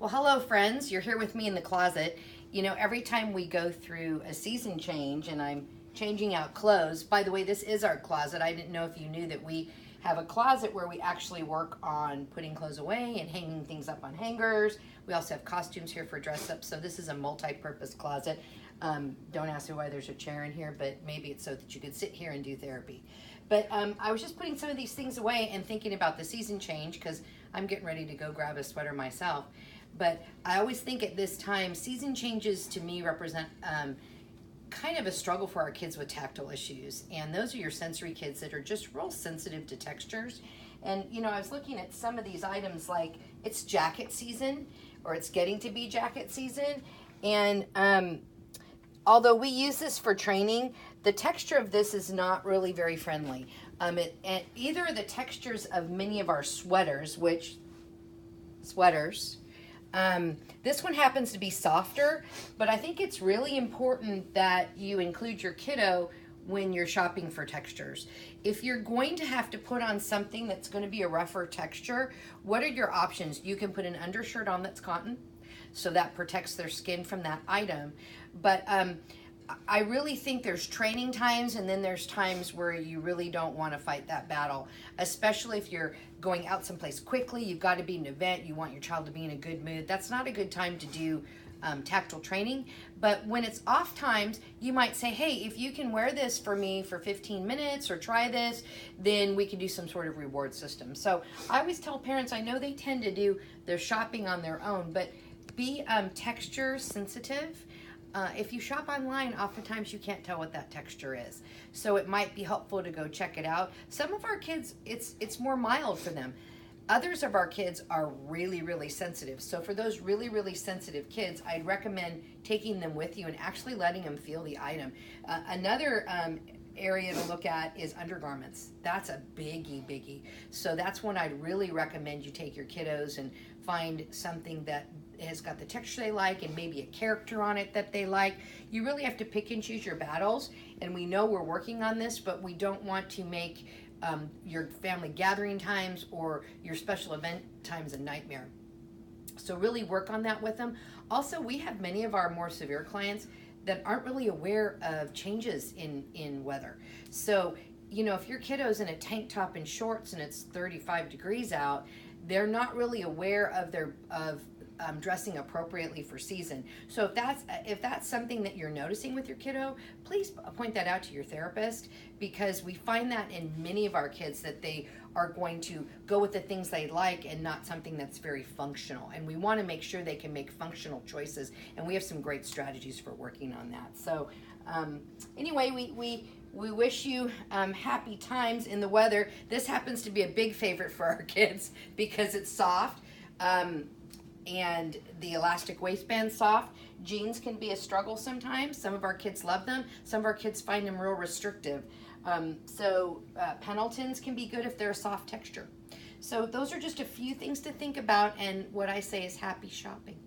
Well, hello, friends. You're here with me in the closet. You know, every time we go through a season change and I'm changing out clothes, by the way, this is our closet. I didn't know if you knew that we have a closet where we actually work on putting clothes away and hanging things up on hangers. We also have costumes here for dress up. So this is a multi-purpose closet. Don't ask me why there's a chair in here, but maybe it's so that you could sit here and do therapy. But I was just putting some of these things away and thinking about the season change because I'm getting ready to go grab a sweater myself. But I always think at this time, season changes to me represent kind of a struggle for our kids with tactile issues. And those are your sensory kids that are just real sensitive to textures. And, you know, I was looking at some of these items like it's jacket season or it's getting to be jacket season. And although we use this for training, the texture of this is not really very friendly. Either the textures of many of our sweaters, this one happens to be softer, but I think it's really important that you include your kiddo when you're shopping for textures. If you're going to have to put on something that's going to be a rougher texture, what are your options? You can put an undershirt on that's cotton, so that protects their skin from that item. But I really think there's training times and then there's times where you really don't want to fight that battle, especially if you're going out someplace quickly. You've got to be in an event. You want your child to be in a good mood. That's not a good time to do tactile training. But when it's off times, you might say, hey, if you can wear this for me for 15 minutes or try this, then we can do some sort of reward system. So I always tell parents, I know they tend to do their shopping on their own, but be texture sensitive. If you shop online, oftentimes you can't tell what that texture is. So it might be helpful to go check it out. Some of our kids, it's more mild for them. Others of our kids are really, really sensitive. So for those really, really sensitive kids, I'd recommend taking them with you and actually letting them feel the item. Another area to look at is undergarments. That's a biggie. So that's one I'd really recommend you take your kiddos and find something that has got the texture they like and maybe a character on it that they like. You really have to pick and choose your battles, and we know we're working on this, but we don't want to make your family gathering times or your special event times a nightmare. So really work on that with them. Also, we have many of our more severe clients that aren't really aware of changes in weather. So, you know, if your kiddo's in a tank top and shorts and it's 35 degrees out, they're not really aware of dressing appropriately for season. So if that's something that you're noticing with your kiddo, please point that out to your therapist, because we find that in many of our kids that they are going to go with the things they like and not something that's very functional. And we want to make sure they can make functional choices, and we have some great strategies for working on that. So anyway, we wish you happy times in the weather. This happens to be a big favorite for our kids because it's soft. And the elastic waistband's soft. Jeans can be a struggle sometimes. Some of our kids love them. Some of our kids find them real restrictive. Pendletons can be good if they're a soft texture. So those are just a few things to think about, and what I say is happy shopping.